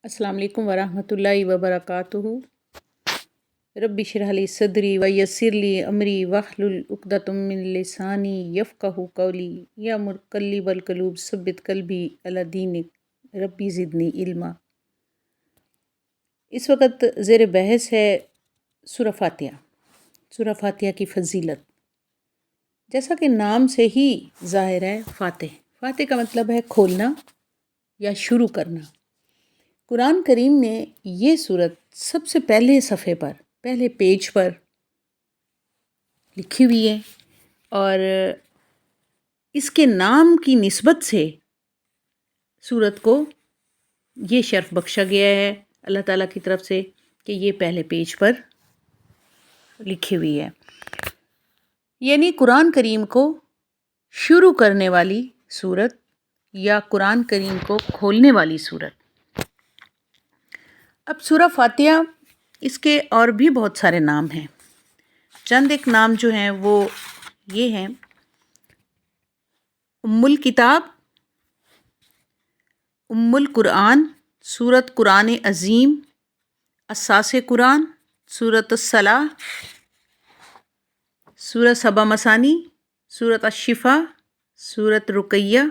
अस्सलाम वालेकुम वरहमतुल्लाहि वबरकातुहू। रब्बि इश्रह ली सदरी व यस्सिर ली अमरी वहलुल उक़दतम मिन लिसानी यफ़क़हू क़ौली या मुक़ल्लिबल क़ुलूब सब्बित क़ल्बी अला दीनिक रब्बी ज़िदनी इल्मा। इस वक्त ज़ेर बहस है सूरह फ़ातिहा। सूरह फ़ातिहा की फ़जीलत, जैसा कि नाम से ही ज़ाहिर है, फ़ातिह का मतलब है खोलना या शुरू करना। कुरान करीम ने ये सूरत सबसे पहले सफ़े पर, पहले पेज पर लिखी हुई है और इसके नाम की निस्बत से सूरत को ये शर्फ बख्शा गया है अल्लाह ताला की तरफ से कि ये पहले पेज पर लिखी हुई है। यानी कुरान करीम को शुरू करने वाली सूरत या कुरान करीम को खोलने वाली सूरत। अब सूरह फ़ातिहा, इसके और भी बहुत सारे नाम हैं। चंद एक नाम जो हैं वो ये हैं: उम्मुल किताब, उम्मुल कुरान, सूरत कुरान अज़ीम, असासे कुरान, सूरत सलाह, सूरत सबा मसानी, सूरत अशिफा, सूरत रुकैया,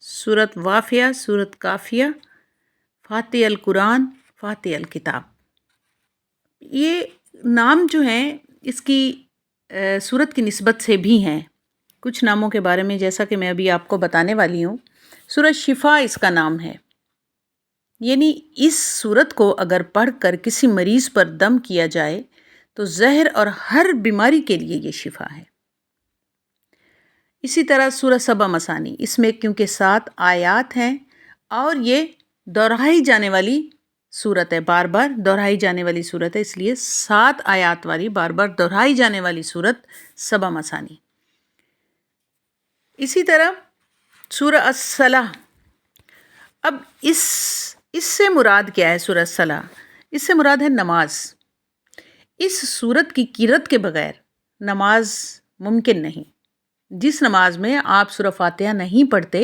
सूरत वाफ़िया, सूरत काफ़िया, फ़ातिह अल कुरान, फ़ातिह अल किताब। ये नाम जो हैं इसकी सूरत की निस्बत से भी हैं। कुछ नामों के बारे में जैसा कि मैं अभी आपको बताने वाली हूँ। सूरत शिफा इसका नाम है, यानी इस सूरत को अगर पढ़कर किसी मरीज़ पर दम किया जाए तो ज़हर और हर बीमारी के लिए ये शिफा है। इसी तरह सूरत सबा मसानी, इसमें क्योंकि 7 आयात हैं और ये दोहराई जाने वाली सूरत है, बार बार दोहराई जाने वाली सूरत है, इसलिए 7 आयात वाली बार बार दोहराई जाने वाली सूरत सबा मसानी। इसी तरह सूरह अस-सलाह। अब इससे मुराद क्या है? सूरह सलाह, इससे मुराद है नमाज। इस सूरत की क़िरात के बगैर नमाज मुमकिन नहीं। जिस नमाज में आप सूरह फ़ातिहा नहीं पढ़ते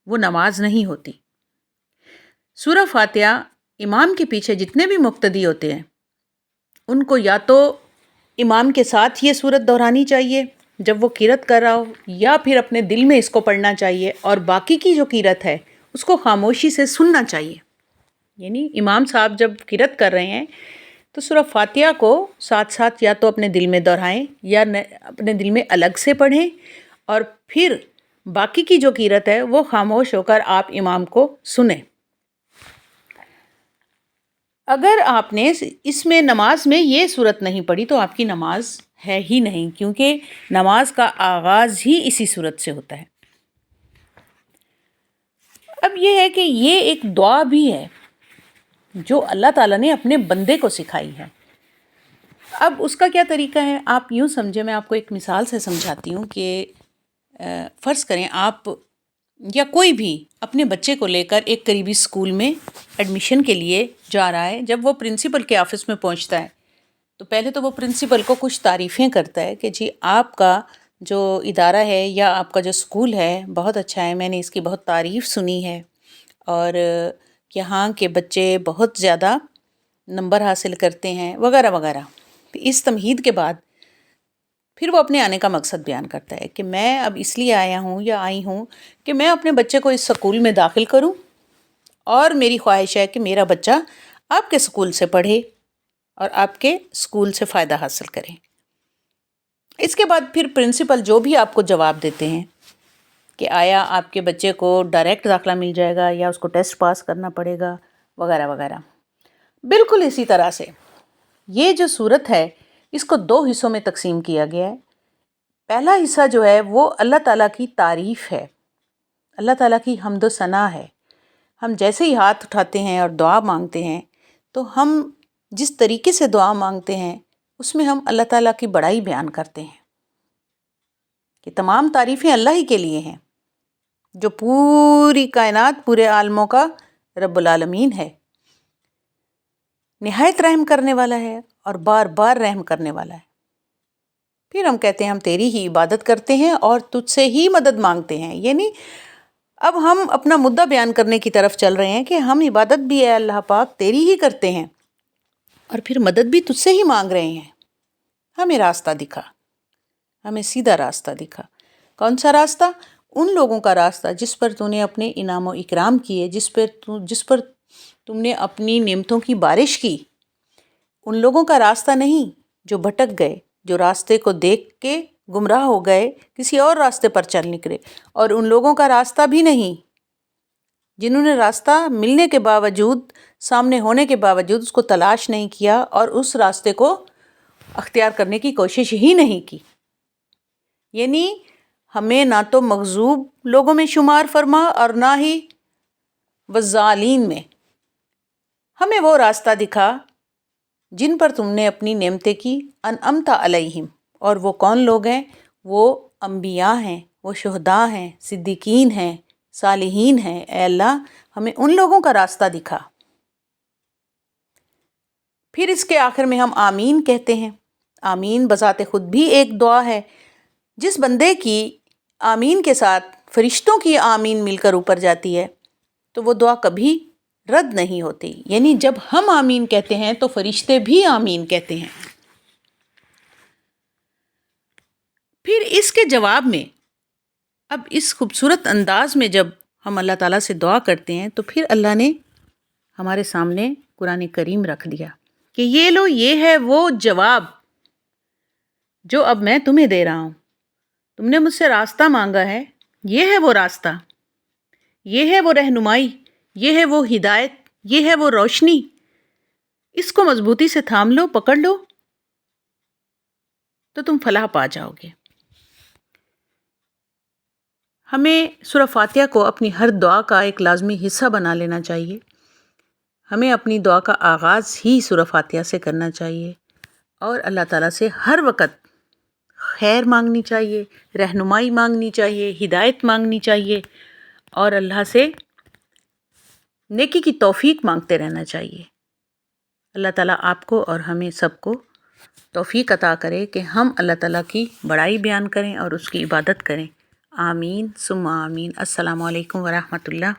वो नमाज नहीं होती। सूरह फ़ातिहा इमाम के पीछे जितने भी मुक्तदी होते हैं उनको या तो इमाम के साथ ये सूरत दोहरानी चाहिए जब वो क़िरात कर रहा हो, या फिर अपने दिल में इसको पढ़ना चाहिए और बाकी की जो क़िरात है उसको खामोशी से सुनना चाहिए। यानी इमाम साहब जब क़िरात कर रहे हैं तो सूरह फ़ातिहा को साथ साथ या तो अपने दिल में दोहराएं या अपने दिल में अलग से पढ़ें और फिर बाकी की जो क़िरात है वो खामोश होकर आप इमाम को सुने। अगर आपने इसमें नमाज में ये सूरत नहीं पढ़ी तो आपकी नमाज है ही नहीं, क्योंकि नमाज का आगाज़ ही इसी सूरत से होता है। अब ये है कि ये एक दुआ भी है जो अल्लाह ताला ने अपने बंदे को सिखाई है। अब उसका क्या तरीका है, आप यूँ समझे, मैं आपको एक मिसाल से समझाती हूँ कि फ़र्ज़ करें आप या कोई भी अपने बच्चे को लेकर एक करीबी स्कूल में एडमिशन के लिए जा रहा है। जब वो प्रिंसिपल के ऑफ़िस में पहुंचता है तो पहले तो वो प्रिंसिपल को कुछ तारीफ़ें करता है कि जी आपका जो इदारा है या आपका जो स्कूल है बहुत अच्छा है, मैंने इसकी बहुत तारीफ़ सुनी है और यहाँ के बच्चे बहुत ज़्यादा नंबर हासिल करते हैं वगैरह वगैरह। तो इस तमहीद के बाद फिर वो अपने आने का मकसद बयान करता है कि मैं अब इसलिए आया हूँ या आई हूँ कि मैं अपने बच्चे को इस स्कूल में दाखिल करूँ और मेरी ख्वाहिश है कि मेरा बच्चा आपके स्कूल से पढ़े और आपके स्कूल से फ़ायदा हासिल करें। इसके बाद फिर प्रिंसिपल जो भी आपको जवाब देते हैं कि आया आपके बच्चे को डायरेक्ट दाखिला मिल जाएगा या उसको टेस्ट पास करना पड़ेगा वगैरह वगैरह। बिल्कुल इसी तरह से ये जो सूरत है इसको 2 हिस्सों में तकसीम किया गया है। पहला हिस्सा जो है वो अल्लाह ताला की तारीफ़ है, अल्लाह ताला की हम्द व सना है। हम जैसे ही हाथ उठाते हैं और दुआ मांगते हैं तो हम जिस तरीके से दुआ मांगते हैं उसमें हम अल्लाह ताला की बड़ाई बयान करते हैं कि तमाम तारीफ़ें अल्लाह ही के लिए हैं जो पूरी कायनात, पूरे आलमों का रब्बुल आलमीन है, निहायत रहम करने वाला है और बार बार रहम करने वाला है। फिर हम कहते हैं हम तेरी ही इबादत करते हैं और तुझसे ही मदद मांगते हैं। यानी اب ہم اپنا مدعا بیان کرنے کی طرف چل رہے ہیں کہ ہم عبادت بھی ہے اللہ پاک تیری ہی کرتے ہیں اور پھر مدد بھی تجھ سے ہی مانگ رہے ہیں. ہمیں راستہ دکھا، ہمیں سیدھا راستہ دکھا. کون سا راستہ؟ ان لوگوں کا راستہ جس پر تو نے اپنے انعام و اکرام کیے، جس پر تم نے اپنی نعمتوں کی بارش کی. ان لوگوں کا راستہ نہیں جو بھٹک گئے، جو راستے کو دیکھ کے گمراہ ہو گئے، کسی اور راستے پر چل نکلے. اور ان لوگوں کا راستہ بھی نہیں جنہوں نے راستہ ملنے کے باوجود، سامنے ہونے کے باوجود اس کو تلاش نہیں کیا اور اس راستے کو اختیار کرنے کی کوشش ہی نہیں کی. یعنی ہمیں نہ تو مغضوب لوگوں میں شمار فرما اور نہ ہی والضالین میں. ہمیں وہ راستہ دکھا جن پر تم نے اپنی نعمتیں کی. انعمت علیہم، اور وہ کون لوگ ہیں؟ وہ انبیاء ہیں، وہ شہداء ہیں، صدیقین ہیں، صالحین ہیں. اے اللہ ہمیں ان لوگوں کا راستہ دکھا. پھر اس کے آخر میں ہم آمین کہتے ہیں. آمین بذات خود بھی ایک دعا ہے. جس بندے کی آمین کے ساتھ فرشتوں کی آمین مل کر اوپر جاتی ہے تو وہ دعا کبھی رد نہیں ہوتی. یعنی جب ہم آمین کہتے ہیں تو فرشتے بھی آمین کہتے ہیں. پھر اس کے جواب میں اب اس خوبصورت انداز میں جب ہم اللہ تعالیٰ سے دعا کرتے ہیں تو پھر اللہ نے ہمارے سامنے قرآن کریم رکھ دیا کہ یہ لو، یہ ہے وہ جواب جو اب میں تمہیں دے رہا ہوں. تم نے مجھ سے راستہ مانگا ہے، یہ ہے وہ راستہ، یہ ہے وہ رہنمائی، یہ ہے وہ ہدایت، یہ ہے وہ روشنی. اس کو مضبوطی سے تھام لو، پکڑ لو تو تم فلاح پا جاؤ گے. ہمیں سورہ فاتحہ کو اپنی ہر دعا کا ایک لازمی حصہ بنا لینا چاہیے. ہمیں اپنی دعا کا آغاز ہی سورہ فاتحہ سے کرنا چاہیے اور اللہ تعالیٰ سے ہر وقت خیر مانگنی چاہیے، رہنمائی مانگنی چاہیے، ہدایت مانگنی چاہیے اور اللہ سے نیکی کی توفیق مانگتے رہنا چاہیے. اللہ تعالیٰ آپ کو اور ہمیں سب کو توفیق عطا کرے کہ ہم اللہ تعالیٰ کی بڑائی بیان کریں اور اس کی عبادت کریں. آمین ثم آمین. السلام علیکم ورحمۃ اللہ.